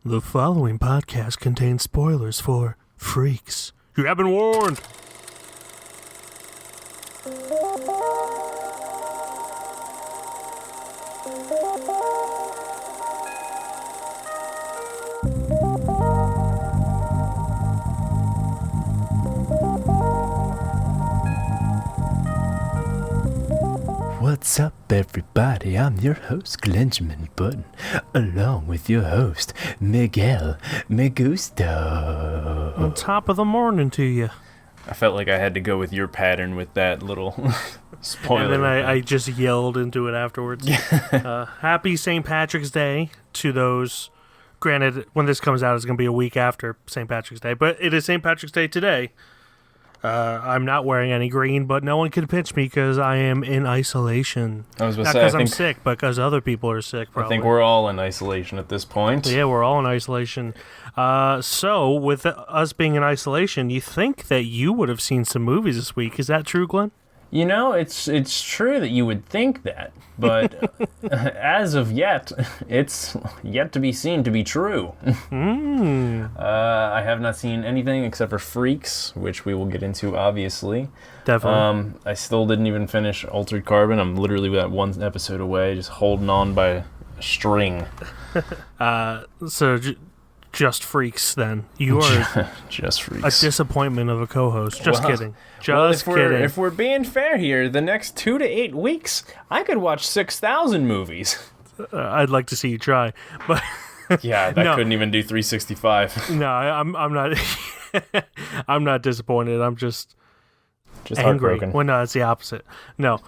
The following podcast contains spoilers for freaks. You have been warned! What's up, everybody? I'm your host, Glenjamin Button, along with your host, Miguel Megusto. On top of the morning to you. I felt like I had to go with your pattern with that little spoiler. And then I just yelled into it afterwards. Happy St. Patrick's Day to those. Granted, when this comes out, it's going to be a week after St. Patrick's Day, but it is St. Patrick's Day today. I'm not wearing any green, but no one can pinch me because I am in isolation. I was about not to say, because I'm sick, but because other people are sick, probably. I think we're all in isolation at this point. Yeah, we're all in isolation. So, with us being in isolation, you think that you would have seen some movies this week. Is that true, Glenn? You know, it's true that you would think that, but as of yet, it's yet to be seen to be true. I have not seen anything except for Freaks, which we will get into, obviously. Definitely. I still didn't even finish Altered Carbon. I'm literally that one episode away, just holding on by a string. Just Freaks, then. You are just Freaks. A disappointment of a co-host. Just kidding. Just kidding. If we're being fair here, the next 2 to 8 weeks, I could watch 6,000 movies. I'd like to see you try, but yeah, I couldn't even do 365. No, I'm not. I'm not disappointed. I'm just angry. Heartbroken. Well, no, it's the opposite. No,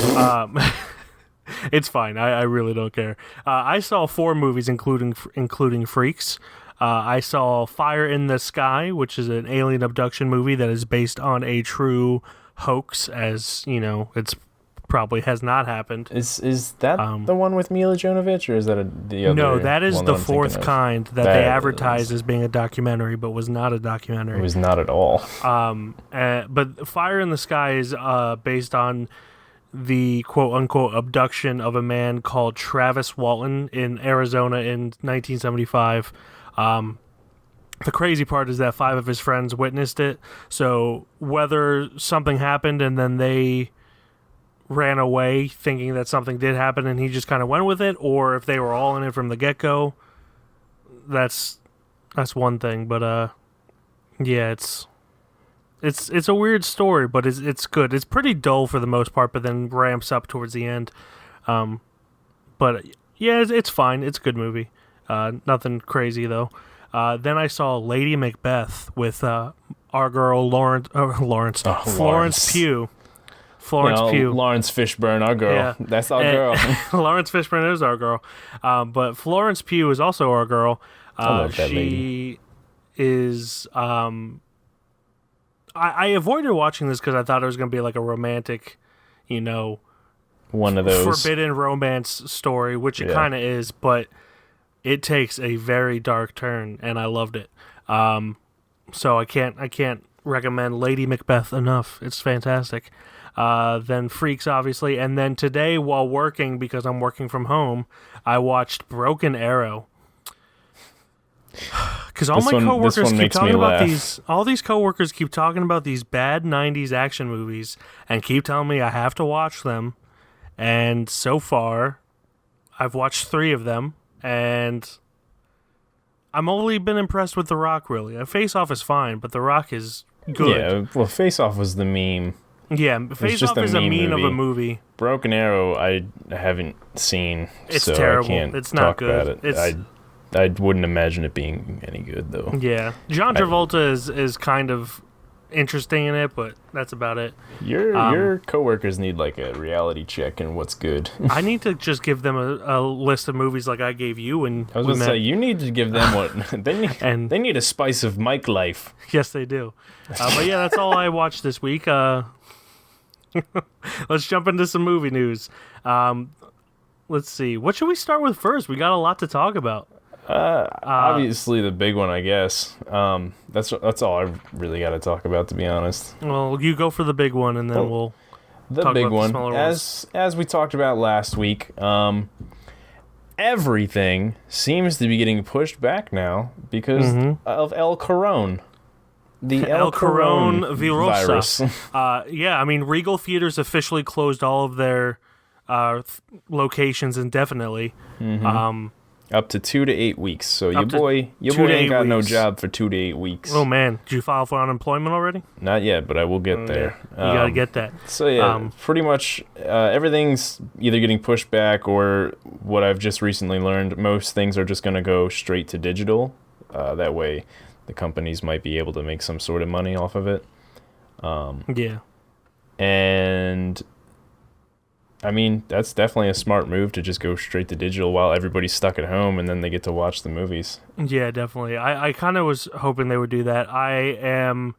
it's fine. I really don't care. I saw 4 movies, including Freaks. I saw Fire in the Sky, which is an alien abduction movie that is based on a true hoax, as you know, it's probably has not happened. Is that the one with Mila Jovovich, or is that the other? No, that is the fourth kind that they advertised is as being a documentary, but was not a documentary. It was not at all. But Fire in the Sky is based on the quote-unquote abduction of a man called Travis Walton in Arizona in 1975. The crazy part is that 5 of his friends witnessed it. So whether something happened and then they ran away thinking that something did happen and he just kind of went with it, or if they were all in it from the get-go, that's one thing. But yeah, it's a weird story, but it's good. It's pretty dull for the most part, but then ramps up towards the end. But yeah, it's fine. It's a good movie. Nothing crazy though. Then I saw Lady Macbeth with our girl Florence Pugh. Pugh. Lawrence Fishburne, our girl. Yeah. That's our girl. Lawrence Fishburne is our girl. But Florence Pugh is also our girl. I love that lady. Is I avoided watching this because I thought it was going to be like a romantic, one of those forbidden romance story, which it kind of is, but it takes a very dark turn, and I loved it. So I can't recommend Lady Macbeth enough. It's fantastic. Then Freaks, obviously, and then today while working, because I'm working from home, I watched Broken Arrow. Because all my coworkers keep talking about these. All these coworkers keep talking about these bad '90s action movies, and keep telling me I have to watch them. And so far, I've watched 3 of them. And I'm only been impressed with The Rock, really. Face Off is fine, but The Rock is good. Yeah, well, Face Off was the meme. Yeah, Face Off is a meme of a movie. Broken Arrow, I haven't seen, it's so terrible. I can't it's not talk good. about it. I wouldn't imagine it being any good, though. Yeah, John Travolta is kind of interesting in it, but that's about it. Your coworkers need like a reality check in what's good. I need to just give them a list of movies like I gave you. And I was going to say, you need to give them what they need a spice of Mike life. Yes, they do. But yeah, that's all I watched this week. Let's jump into some movie news. Let's see. What should we start with first? We got a lot to talk about. Obviously the big one, I guess. That's all I really got to talk about, to be honest. Well, you go for the big one, and then we'll the talk big about one. The smaller ones. As we talked about last week, everything seems to be getting pushed back now because of El Corone. The El Corone virus. Yeah, I mean, Regal Theaters officially closed all of their locations indefinitely. Up to 2 to 8 weeks. So your boy ain't got no job for 2 to 8 weeks. Oh man, did you file for unemployment already? Not yet, but I will get there. Yeah. You gotta get that. So yeah, pretty much everything's either getting pushed back or what I've just recently learned, most things are just gonna go straight to digital. That way the companies might be able to make some sort of money off of it. Yeah. And I mean, that's definitely a smart move to just go straight to digital while everybody's stuck at home and then they get to watch the movies. Yeah, definitely. I kind of was hoping they would do that. I am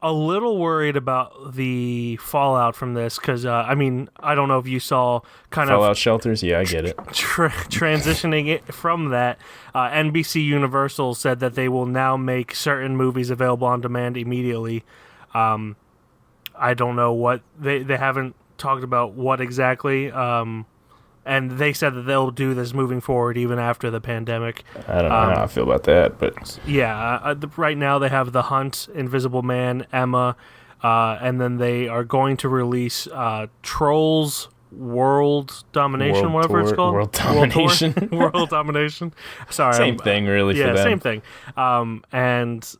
a little worried about the fallout from this because, I mean, I don't know if you saw Fallout shelters? Yeah, I get it. Transitioning it from that, NBC Universal said that they will now make certain movies available on demand immediately. I don't know what they haven't talked about what exactly, and they said that they'll do this moving forward even after the pandemic. I don't know how I feel about that, but yeah, right now they have The Hunt, Invisible Man, Emma, and then they are going to release Trolls World Domination, whatever it's called. World Domination. World Domination. Sorry, same thing really for them. Yeah, same thing. And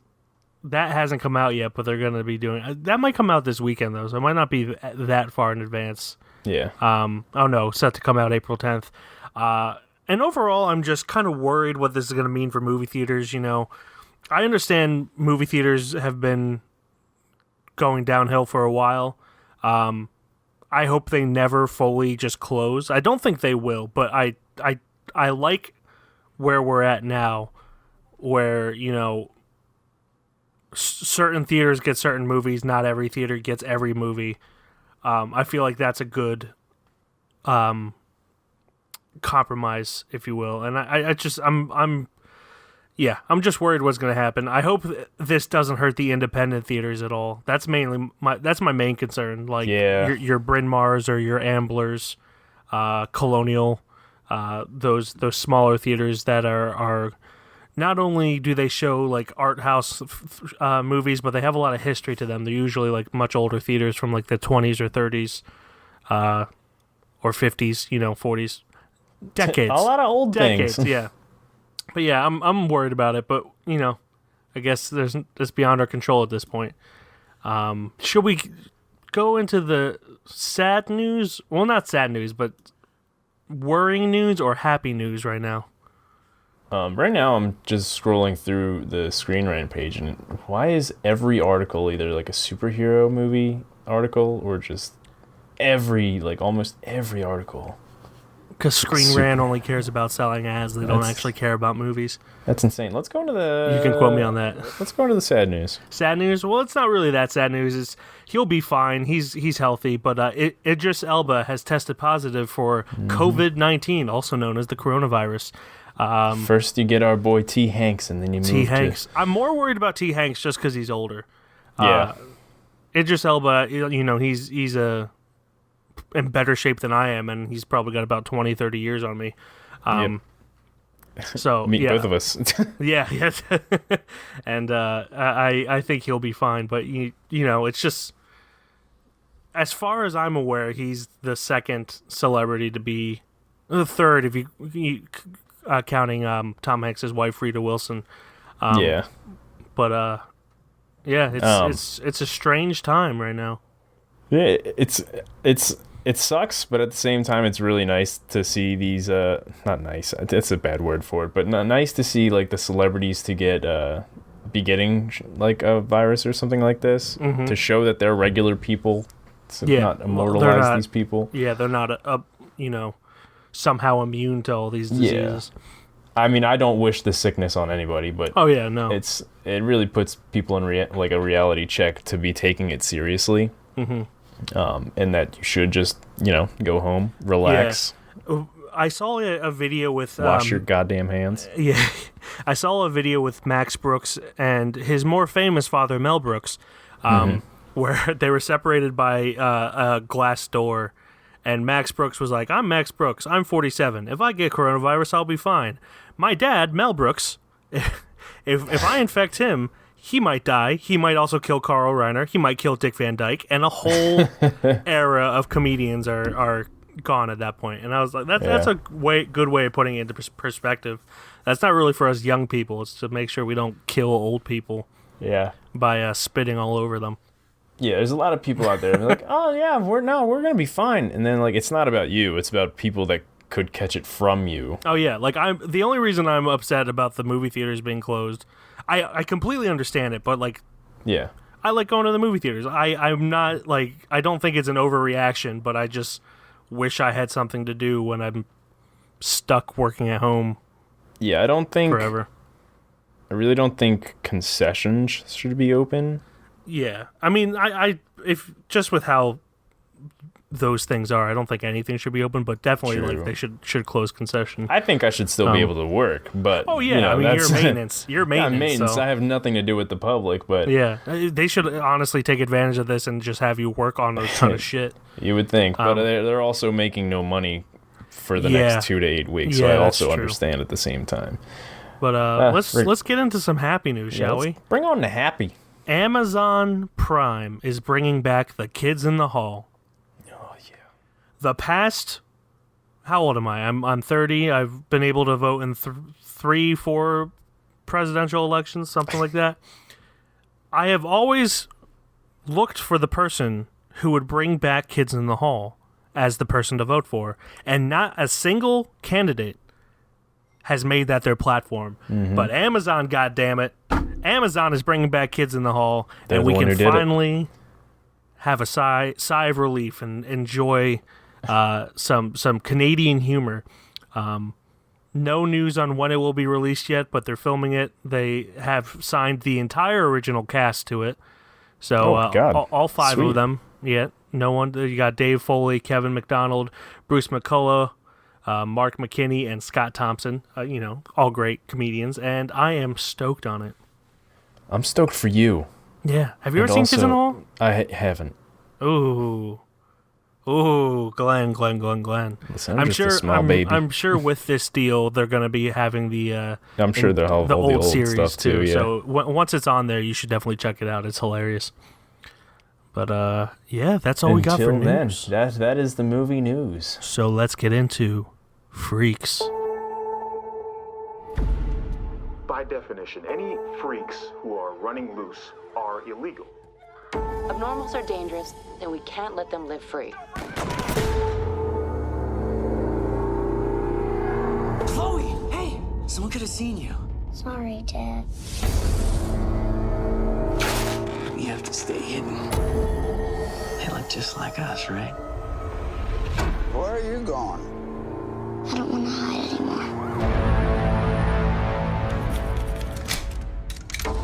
that hasn't come out yet, but they're going to be doing... That might come out this weekend, though, so it might not be that far in advance. Yeah. Oh, no, set to come out April 10th. And overall, I'm just kind of worried what this is going to mean for movie theaters, you know. I understand movie theaters have been going downhill for a while. I hope they never fully just close. I don't think they will, but I like where we're at now, where, you know... certain theaters get certain movies, not every theater gets every movie. I feel like that's a good compromise, if you will. And I'm just worried what's going to happen. I hope this doesn't hurt the independent theaters at all. That's mainly my main concern. Like your Bryn Mawrs or your Amblers, Colonial, those smaller theaters that are not only do they show like art house movies, but they have a lot of history to them. They're usually like much older theaters from like the 20s or 30s, or 50s, you know, 40s, decades. A lot of old decades, things. Yeah. But yeah, I'm worried about it. But you know, I guess it's beyond our control at this point. Should we go into the sad news? Well, not sad news, but worrying news or happy news right now. Right now, I'm just scrolling through the Screen Rant page, and why is every article either like a superhero movie article or just almost every article? Because Screen Rant only cares about selling ads; they don't actually care about movies. That's insane. Let's go into the. You can quote me on that. Let's go into the sad news. Sad news? Well, it's not really that sad news. He'll be fine. He's healthy, but Idris Elba has tested positive for COVID-19, also known as the coronavirus. First you get our boy T. Hanks, and then you move T. Hanks. I'm more worried about T. Hanks just because he's older. Yeah. Idris Elba, you know, he's in better shape than I am, and he's probably got about 20, 30 years on me. Yep. So both of us. Yeah. And I think he'll be fine, but you know, it's just, as far as I'm aware, he's the second celebrity to be, the third if you counting Tom Hanks' wife Rita Wilson. Yeah. But it's a strange time right now. Yeah, it sucks, but at the same time, it's really nice to see these. Not nice. That's a bad word for it, but nice to see like the celebrities to be getting like a virus or something like this to show that they're regular people. To not immortalize these people. Yeah, they're not somehow immune to all these diseases. Yeah. I mean, I don't wish the sickness on anybody, but it really puts people in a reality check to be taking it seriously. And that you should just, go home, relax. Yeah. I saw a video with... Wash your goddamn hands. Yeah. I saw a video with Max Brooks and his more famous father, Mel Brooks, where they were separated by a glass door, And Max Brooks was like, I'm Max Brooks. I'm 47. If I get coronavirus, I'll be fine. My dad, Mel Brooks, if I infect him, he might die. He might also kill Carl Reiner. He might kill Dick Van Dyke. And a whole era of comedians are gone at that point. And I was like, that's a good way of putting it into perspective. That's not really for us young people. It's to make sure we don't kill old people by spitting all over them. Yeah, there's a lot of people out there and they're like, oh yeah, we're gonna be fine. And then like it's not about you, it's about people that could catch it from you. Oh yeah, like the only reason I'm upset about the movie theaters being closed, I completely understand it, but like I like going to the movie theaters. I'm not like, I don't think it's an overreaction, but I just wish I had something to do when I'm stuck working at home. Yeah, I don't think forever. I really don't think concessions should be open. Yeah, I mean, I if just with how those things are, I don't think anything should be open, but definitely like they should close concession. I think I should still be able to work, but oh yeah, I mean, you're maintenance. You're maintenance. So. I have nothing to do with the public, but yeah, they should honestly take advantage of this and just have you work on a ton of shit. You would think, but they're also making no money for the next 2 to 8 weeks, so I also understand at the same time. But let's get into some happy news, shall we? Bring on the happy. Amazon Prime is bringing back The Kids in the Hall. Oh yeah. The past, how old am I? I'm 30. I've been able to vote in 3-4 presidential elections, something like that. I have always looked for the person who would bring back Kids in the Hall as the person to vote for, and not a single candidate has made that their platform. Mm-hmm. But Amazon, goddammit, Amazon is bringing back Kids in the Hall, and we can finally have a sigh of relief and enjoy some Canadian humor. No news on when it will be released yet, but they're filming it. They have signed the entire original cast to it, so all 5 of them. Yeah, no one. You got Dave Foley, Kevin McDonald, Bruce McCullough, Mark McKinney, and Scott Thompson. All great comedians, and I am stoked on it. I'm stoked for you. Yeah. Have you ever seen Kids in the Hall? I haven't. Ooh, Glenn. Listen, I'm just a small baby. I'm sure with this deal, they're going to be having the. I'm sure they'll have all the old series stuff too. Yeah. So once it's on there, you should definitely check it out. It's hilarious. But that's all we got for news. That is the movie news. So let's get into Freaks. By definition, any freaks who are running loose are illegal. Abnormals are dangerous, and we can't let them live free. Chloe! Hey! Someone could have seen you. Sorry, Dad. We have to stay hidden. They look just like us, right? Where are you going? I don't want to hide anymore.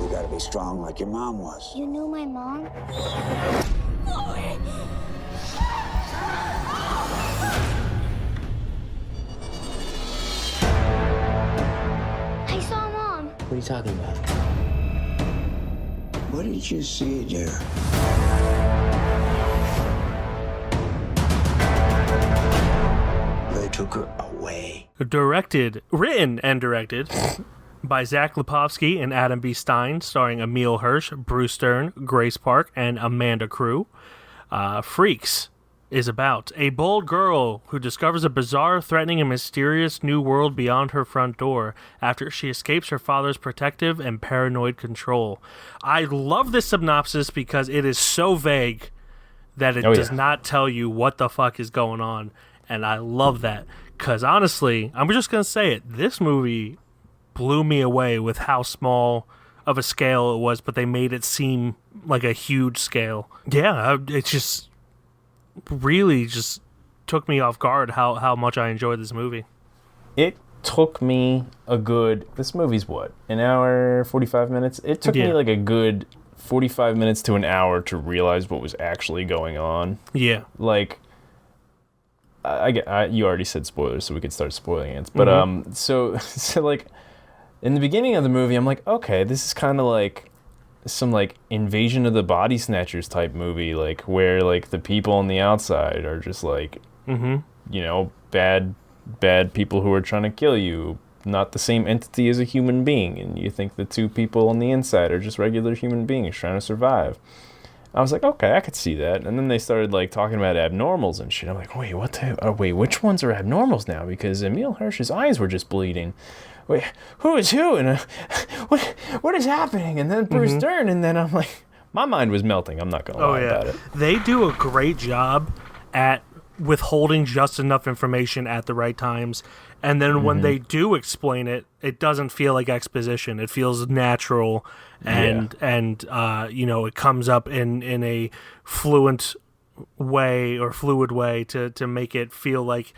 You gotta be strong like your mom was. You know my mom? I saw Mom. What are you talking about? What did you see, dear? They took her away. Written and directed by Zach Lipovsky and Adam B. Stein, starring Emile Hirsch, Bruce Stern, Grace Park, and Amanda Crew. Freaks is about a bold girl who discovers a bizarre, threatening, and mysterious new world beyond her front door after she escapes her father's protective and paranoid control. I love this synopsis because it is so vague that it does not tell you what the fuck is going on, and I love that. Because honestly, I'm just going to say it, this movie blew me away with how small of a scale it was, but they made it seem like a huge scale. Yeah, it just really just took me off guard how much I enjoyed this movie. It took me this movie's what, an hour, 45 minutes? It took me like a good 45 minutes to an hour to realize what was actually going on. Yeah. Like, you already said spoilers, so we could start spoiling it. But so like, in the beginning of the movie, I'm like, okay, this is kind of like some like Invasion of the Body Snatchers type movie, like where like the people on the outside are just like You know, bad people who are trying to kill you, not the same entity as a human being, and you think the two people on the inside are just regular human beings trying to survive. I was like, okay, I could see that. And then they started like talking about abnormals and shit. I'm like, wait, which ones are abnormals now? Because Emil Hirsch's eyes were just bleeding. Wait, who is who? And what is happening? And then Bruce Dern, and then I'm like, my mind was melting. I'm not gonna lie about it. They do a great job at withholding just enough information at the right times, and then when they do explain it, it doesn't feel like exposition. It feels natural, and you know, it comes up in a fluid way to make it feel like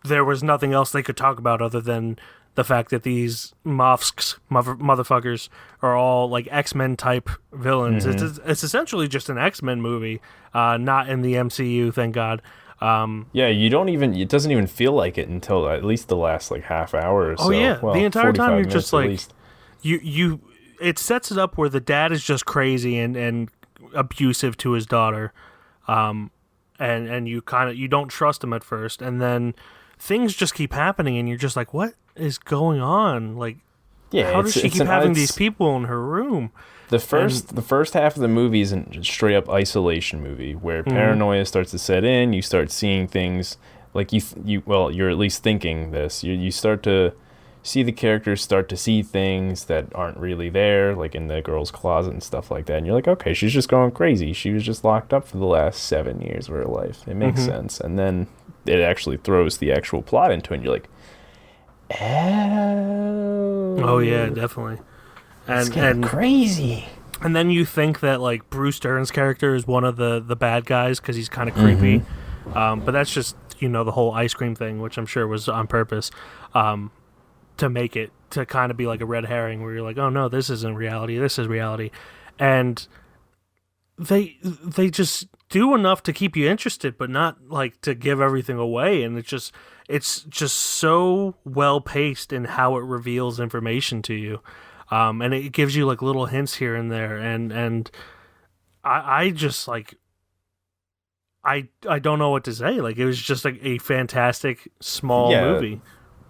there was nothing else they could talk about other than the fact that these motherfuckers are all like X-Men type villains. It's essentially just an X-Men movie, not in the MCU, thank God. It doesn't even feel like it until at least the last like half hour or so. Oh yeah, well, the entire time you're just like, least. it sets it up where the dad is just crazy and abusive to his daughter, and you don't trust him at first, and then things just keep happening, and you're just like, what is going on? Like, how does she keep having these people in her room? The first half of the movie is a straight up isolation movie where paranoia starts to set in. You start seeing things like you're at least thinking this. You start to see the characters start to see things that aren't really there, like in the girl's closet and stuff like that. And you're like, okay, she's just going crazy. She was just locked up for the last 7 years of her life. It makes sense. And then it actually throws the actual plot into it. And you're like, oh yeah, definitely. It's getting crazy. And then you think that like Bruce Dern's character is one of the bad guys because he's kind of creepy, but that's just, you know, the whole ice cream thing, which I'm sure was on purpose, to make it to kind of be like a red herring where you're like, oh no, this isn't reality, this is reality. And they just do enough to keep you interested, but not like to give everything away. And it's just so well paced in how it reveals information to you. And it gives you like little hints here and there, and I just like I don't know what to say. Like, it was just like a fantastic small movie.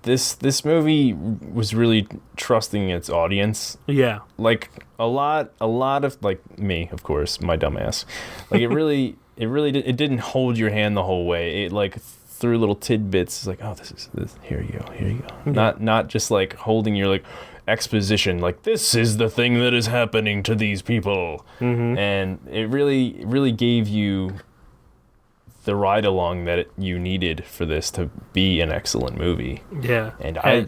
This movie was really trusting its audience. Yeah, like a lot of like me, of course, my dumbass. Like it didn't hold your hand the whole way. It like threw little tidbits. It's like, oh, this. Here you go. Not just like holding your like exposition, like this is the thing that is happening to these people, and it really gave you the ride along that you needed for this to be an excellent movie. Yeah, and I'm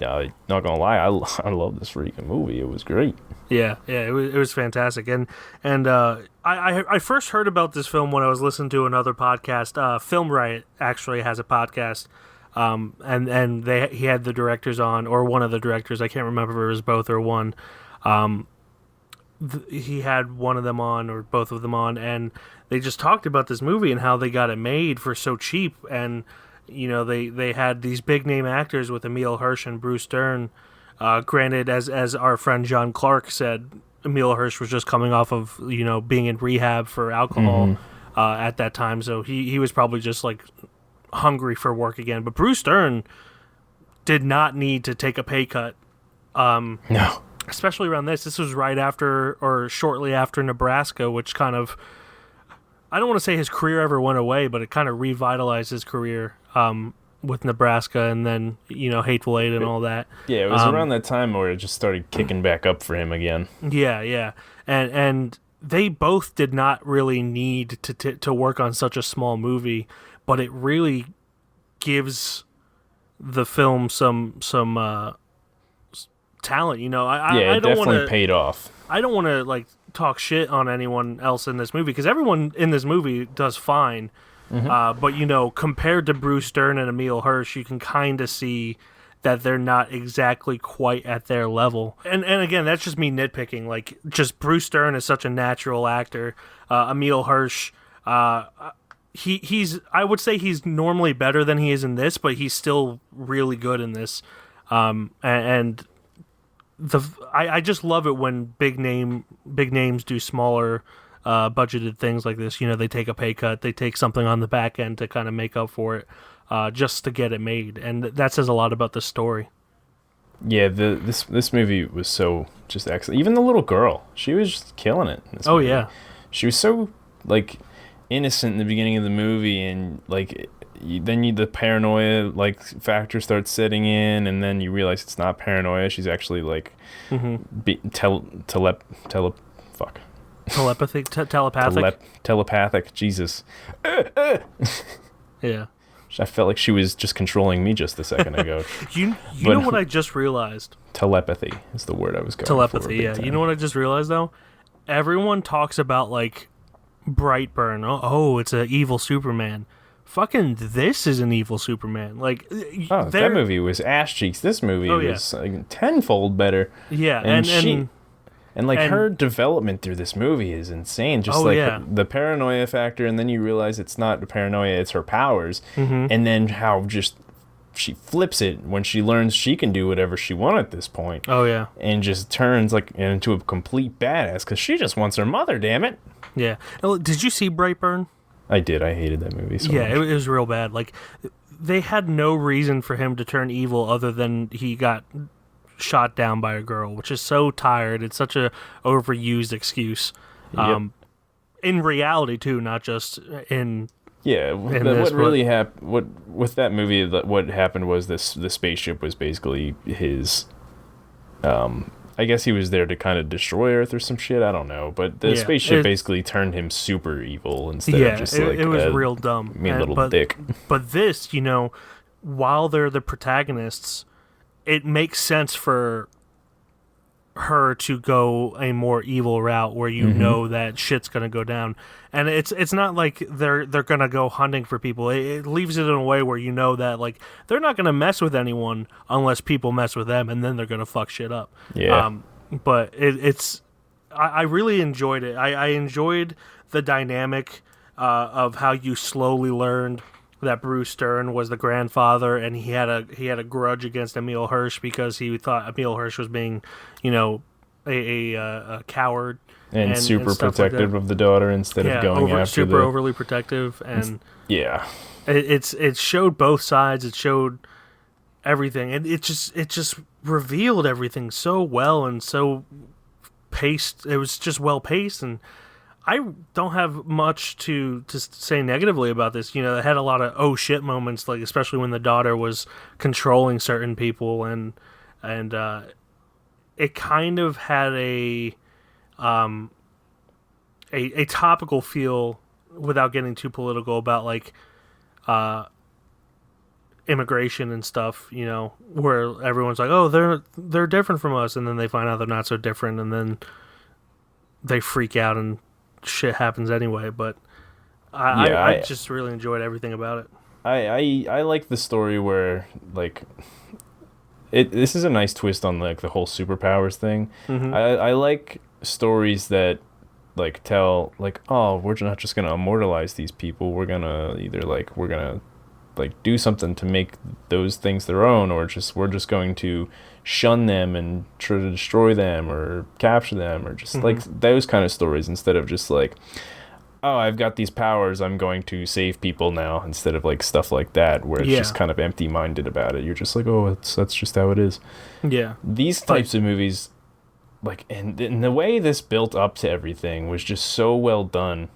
not gonna lie, I love this freaking movie. It was great. Yeah, it was fantastic, and I first heard about this film when I was listening to another podcast. Film Riot actually has a podcast. And he had the directors on, or one of the directors, I can't remember if it was both or one. He had one of them on, or both of them on, and they just talked about this movie and how they got it made for so cheap. And, you know, they had these big name actors with Emil Hirsch and Bruce Dern. Granted, as our friend John Clark said, Emil Hirsch was just coming off of, you know, being in rehab for alcohol at that time, so he was probably just like hungry for work again. But Bruce Dern did not need to take a pay cut. No. Especially around this. This was right after or shortly after Nebraska, which kind of, I don't want to say his career ever went away, but it kind of revitalized his career with Nebraska, and then, you know, Hateful Eight and all that. Yeah, it was around that time where it just started kicking back up for him again. Yeah. And they both did not really need to work on such a small movie, but it really gives the film some talent. You know, I it don't definitely paid off. I don't want to like talk shit on anyone else in this movie, because everyone in this movie does fine. But, you know, compared to Bruce Dern and Emil Hirsch, you can kind of see that they're not exactly quite at their level. And again, that's just me nitpicking. Like, just Bruce Dern is such a natural actor. Emil Hirsch, he's I would say he's normally better than he is in this, but he's still really good in this. I just love it when big names do smaller budgeted things like this. They take a pay cut, they take something on the back end to kind of make up for it, just to get it made, and that says a lot about the story. Yeah, this movie was so just excellent. Even the little girl, she was just killing it in this movie. Yeah, she was so like innocent in the beginning of the movie, and like the paranoia like factor starts setting in, and then you realize it's not paranoia. She's actually like telepathic. Jesus. Yeah. I felt like she was just controlling me just a second ago. you know what I just realized? Telepathy is the word I was going Telepathy, for. yeah. You know what I just realized, though? Everyone talks about, like, Brightburn. Oh, it's an evil Superman. Fucking this is an evil Superman. Like, that movie was ass cheeks. This movie was like, tenfold better. Yeah, and her development through this movie is insane. Just the paranoia factor, and then you realize it's not the paranoia, it's her powers. And then how just she flips it when she learns she can do whatever she wants at this point. Oh, yeah. And just turns like into a complete badass because she just wants her mother, damn it. Yeah. Did you see Brightburn? I did. I hated that movie so much. It was real bad. Like, they had no reason for him to turn evil other than he got shot down by a girl, which is so tired. It's such a overused excuse. In reality too, not just in what really happened with that movie, what happened was the spaceship was basically his I guess he was there to kind of destroy Earth or some shit, I don't know, but the spaceship basically turned him super evil instead of just like it was real dumb. Little dick. But this, while they're the protagonists, it makes sense for her to go a more evil route where you know that shit's gonna go down, and it's not like they're gonna go hunting for people. It leaves it in a way where you know that like they're not gonna mess with anyone unless people mess with them, and then they're gonna fuck shit up. But I really enjoyed it. I enjoyed the dynamic of how you slowly learned that Bruce Stern was the grandfather, and he had a grudge against Emil Hirsch because he thought Emil Hirsch was being, a coward and super protective of the daughter instead of going after overly protective, and it showed both sides. It showed everything, and it just revealed everything so well and so paced. It was just well paced, and I don't have much to say negatively about this. It had a lot of oh shit moments, like especially when the daughter was controlling certain people, and it kind of had a topical feel without getting too political about like immigration and stuff. Where everyone's like, oh, they're different from us, and then they find out they're not so different, and then they freak out and shit happens anyway. But I just really enjoyed everything about it. I like the story where like this is a nice twist on like the whole superpowers thing. I like stories that like tell like, oh, we're not just gonna immortalize these people, we're gonna do something to make those things their own, or we're just going to shun them and try to destroy them or capture them, or just like those kind of stories, instead of just like, oh, I've got these powers, I'm going to save people now, instead of like stuff like that where it's just kind of empty-minded about it. You're just like, oh, that's just how it is. Yeah. These types of movies, like, and the way this built up to everything was just so well done.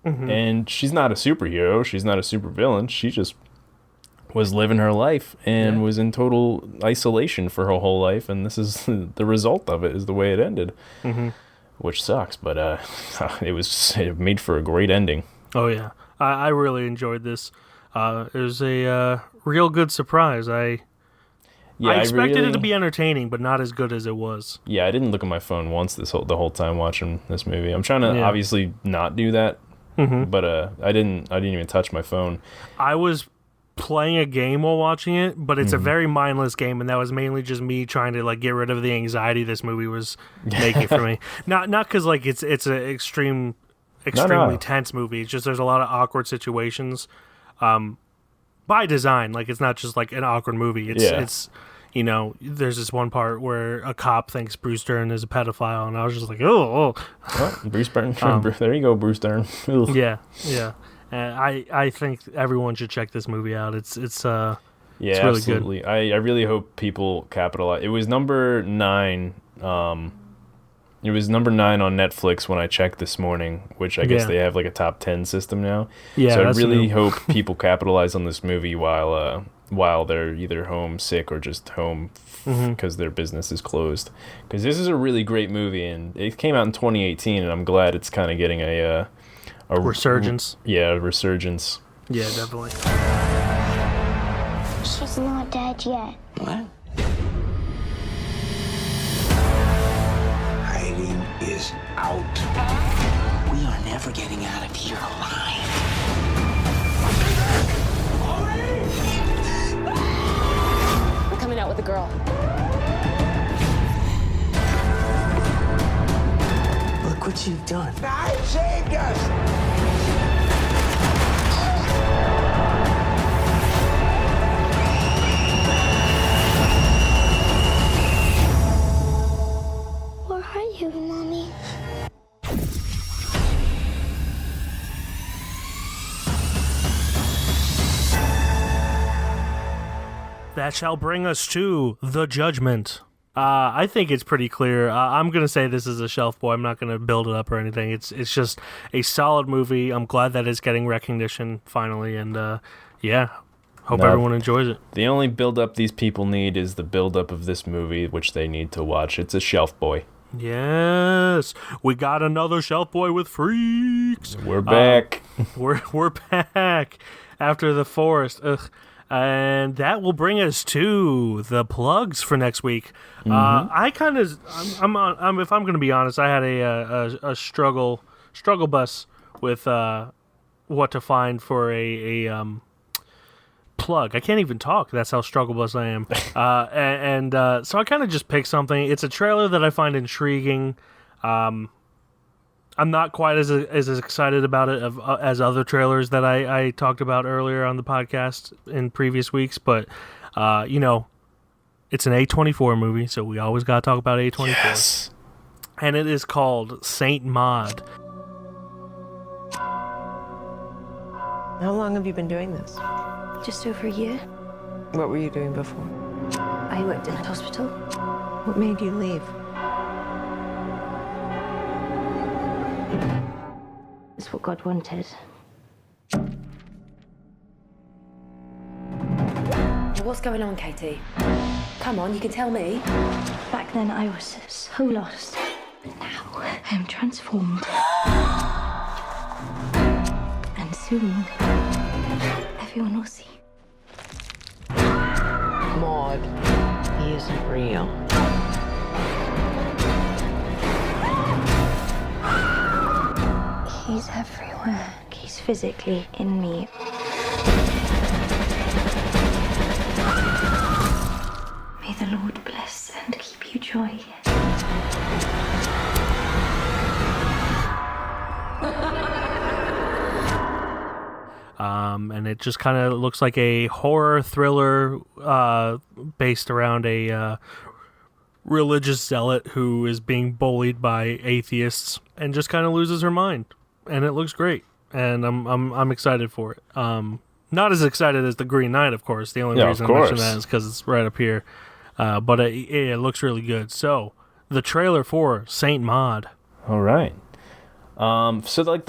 And she's not a superhero, she's not a supervillain, she just was living her life and was in total isolation for her whole life, and this is the result of it, is the way it ended, which sucks, but it made for a great ending. Oh yeah, I really enjoyed this. It was a real good surprise. I expected it to be entertaining, but not as good as it was. Yeah, I didn't look at my phone once the whole time watching this movie. I'm trying to obviously not do that, but I didn't even touch my phone. I was playing a game while watching it, but it's a very mindless game, and that was mainly just me trying to like get rid of the anxiety this movie was making for me. Not because like it's an extremely tense movie. It's just there's a lot of awkward situations by design. Like it's not just like an awkward movie. It's you know, there's this one part where a cop thinks Bruce Dern is a pedophile, and I was just like, oh. Oh, Bruce Dern. There you go, Bruce Dern. Ugh. Yeah. And I think everyone should check this movie out. It's really absolutely. good. I really hope people capitalize. It was number 9. It was number 9 on Netflix when I checked this morning, which I guess they have like a top 10 system now. Yeah, so I really hope people capitalize on this movie while they're either home sick or just home because their business is closed. Because this is a really great movie, and it came out in 2018, and I'm glad it's kind of getting a resurgence. Resurgence. Yeah, definitely. She's not dead yet. What? Hiding is out. We are never getting out of here alive. I'm coming out with a girl. Look what you've done. I saved us! Where are you, Mommy? That shall bring us to The Judgment. I think it's pretty clear. I'm going to say this is a shelf boy. I'm not going to build it up or anything. It's just a solid movie. I'm glad that it's getting recognition finally. And hope everyone enjoys it. The only build-up these people need is the build-up of this movie, which they need to watch. It's a shelf boy. Yes. We got another shelf boy with freaks. We're back. We're back after The Forest. Ugh. And that will bring us to the plugs for next week. I kind of, I'm if I'm going to be honest, I had a struggle bus with what to find for a plug. I can't even talk. That's how struggle bus I am. So I kind of just picked something. It's a trailer that I find intriguing. I'm not quite as excited about it as other trailers that I talked about earlier on the podcast in previous weeks, but it's an A24 movie, so we always got to talk about A24. Yes. And it is called Saint Maud. How long have you been doing this? Just over a year. What were you doing before? I worked in a hospital. What made you leave? It's what God wanted. What's going on, Katie? Come on, you can tell me. Back then I was so lost. But now I am transformed. And soon, everyone will see. Maud, he isn't real. He's everywhere. He's physically in me. May the Lord bless and keep you joy. And it just kind of looks like a horror thriller based around a religious zealot who is being bullied by atheists and just kind of loses her mind. And it looks great, and I'm excited for it. Not as excited as the Green Knight, of course. The only reason I mention that is because it's right up here. But it looks really good. So the trailer for Saint Maud. All right. So like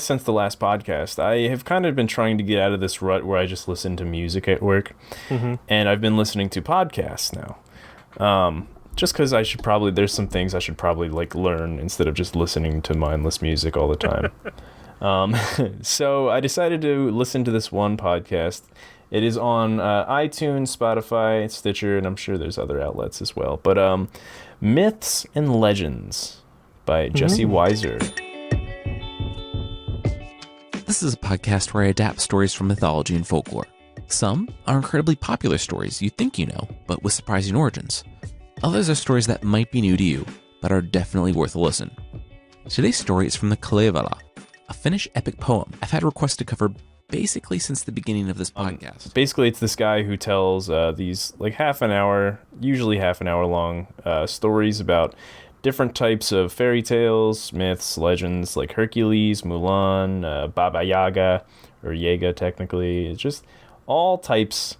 since the last podcast, I have kind of been trying to get out of this rut where I just listen to music at work, and I've been listening to podcasts now. Just because there's some things I should probably like learn instead of just listening to mindless music all the time. So I decided to listen to this one podcast. It is on iTunes, Spotify, Stitcher, and I'm sure there's other outlets as well. But Myths and Legends by Jesse Weiser. This is a podcast where I adapt stories from mythology and folklore. Some are incredibly popular stories you think you know, but with surprising origins. Others are stories that might be new to you, but are definitely worth a listen. Today's story is from the Kalevala, a Finnish epic poem. I've had requests to cover basically since the beginning of this podcast. Basically, it's this guy who tells these like usually half an hour long stories about different types of fairy tales, myths, legends like Hercules, Mulan, Baba Yaga, or Yaga technically. It's just all types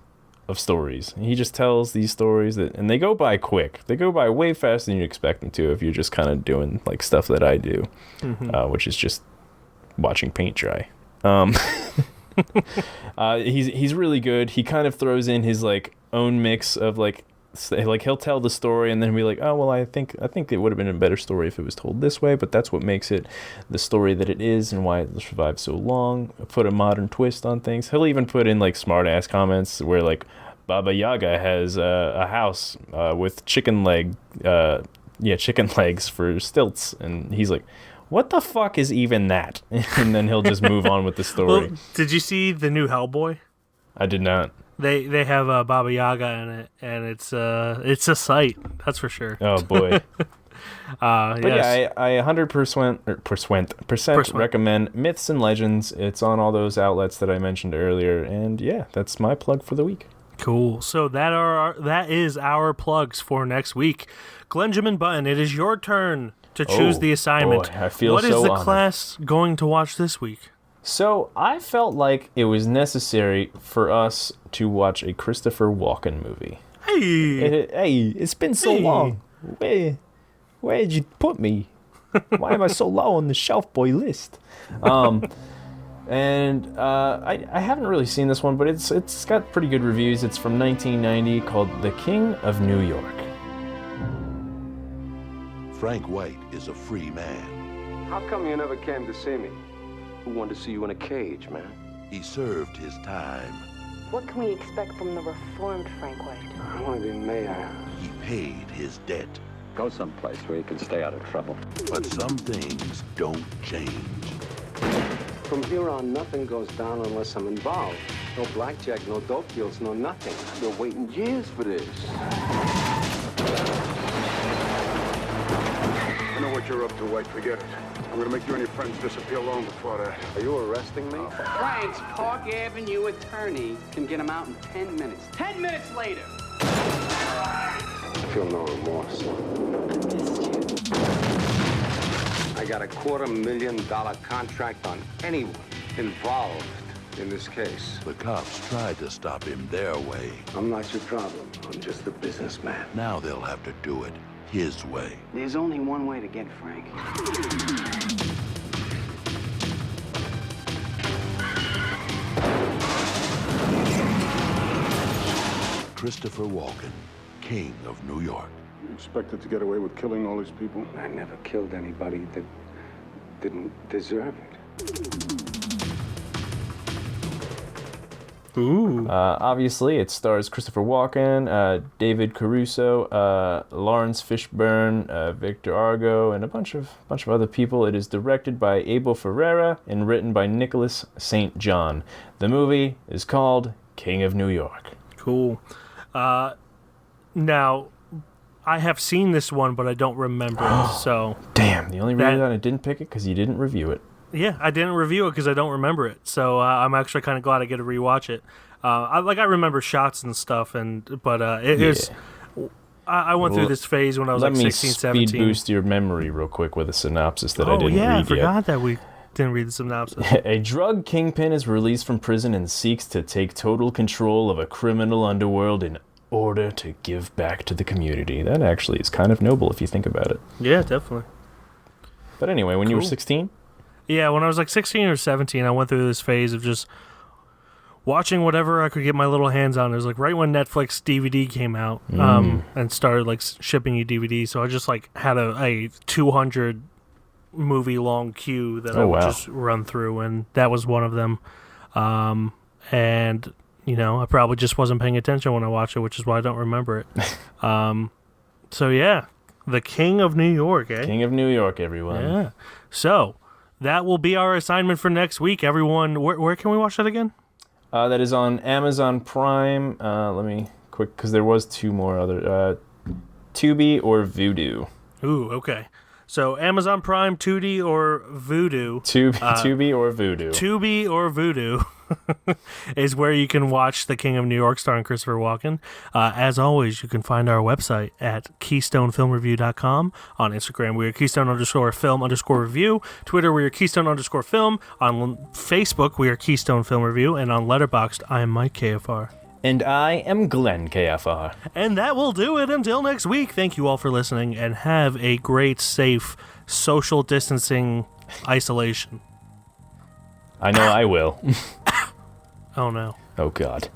of stories. He just tells these stories and they go by quick. They go by way faster than you expect them to if you're just kind of doing like stuff that I do, which is just watching paint dry. He's really good. He kind of throws in his like own mix of like he'll tell the story and then he'll be like, oh well, I think it would have been a better story if it was told this way, but that's what makes it the story that it is and why it survived so long. Put a modern twist on things. He'll even put in like smart ass comments where like Baba Yaga has a house with chicken legs for stilts, and he's like, what the fuck is even that? And then he'll just move on with the story. Well, did you see the new Hellboy? I did not. They have Baba Yaga in it, and it's a sight, that's for sure. Oh boy. But yes. yeah, I 100% recommend Myths and Legends. It's on all those outlets that I mentioned earlier, and yeah, that's my plug for the week. Cool. So that is our plugs for next week. Glenjamin Button, it is your turn to choose the assignment. Boy, I feel what so is the honored. class going to watch this week? So I felt like it was necessary for us to watch a Christopher Walken movie. Hey, it's been so long. Where did you put me? Why am I so low on the shelf boy list? And I haven't really seen this one, but it's got pretty good reviews. It's from 1990, called The King of New York. Frank White is a free man. How come you never came to see me? Who wanted to see you in a cage, man? He served his time. What can we expect from the reformed Frank White? I want to be mayor. He paid his debt. Go someplace where you can stay out of trouble. But some things don't change. From here on, nothing goes down unless I'm involved. No blackjack, no dope deals, no nothing. I've been waiting years for this. I know what you're up to, White. Forget it. I'm gonna make you and your friends disappear long before that. Are you arresting me? Frank's Park Avenue attorney can get him out in 10 minutes. 10 minutes later! I feel no remorse. I got a $250,000 contract on anyone involved in this case. The cops tried to stop him their way. I'm not your problem. I'm just a businessman. Now they'll have to do it his way. There's only one way to get Frank. Christopher Walken, King of New York. You expected to get away with killing all these people? I never killed anybody that didn't deserve it. Ooh. Obviously, it stars Christopher Walken, David Caruso, Lawrence Fishburne, Victor Argo, and a bunch of other people. It is directed by Abel Ferreira and written by Nicholas St. John. The movie is called King of New York. Cool. Now, I have seen this one, but I don't remember it. So damn, the only reason I didn't pick it because you didn't review it. Yeah, I didn't review it because I don't remember it. So I'm actually kind of glad I get to rewatch it. I remember shots and stuff, but it is. I went through this phase when I was like 16, 17. Let me speed boost your memory real quick with a synopsis that I didn't read yet. I forgot that we didn't read the synopsis. A drug kingpin is released from prison and seeks to take total control of a criminal underworld in order to give back to the community. That actually is kind of noble if you think about it. Yeah, definitely. But anyway, when you were 16? Yeah, when I was like 16 or 17, I went through this phase of just watching whatever I could get my little hands on. It was like right when Netflix DVD came out and started like shipping you DVDs. So I just like had a 200 movie long queue that I would just run through, and that was one of them. And I probably just wasn't paying attention when I watched it, which is why I don't remember it. So yeah, The King of New York, eh? King of New York, everyone. Yeah. So that will be our assignment for next week, everyone. Where can we watch that again? That is on Amazon Prime. Let me quick, because there was two more other. Tubi or Vudu. Ooh, okay. So Amazon Prime, Tubi, or Vudu. Tubi or Vudu. Tubi or Vudu. is where you can watch The King of New York starring Christopher Walken. As always, you can find our website at KeystoneFilmReview.com. On Instagram, we are Keystone_Film_Review. Twitter, we are Keystone_Film. On Facebook, we are Keystone Film Review. And on Letterboxd, I am Mike KFR. And I am Glenn KFR. And that will do it until next week. Thank you all for listening, and have a great, safe, social distancing isolation. I know I will. Oh, no. Oh, God.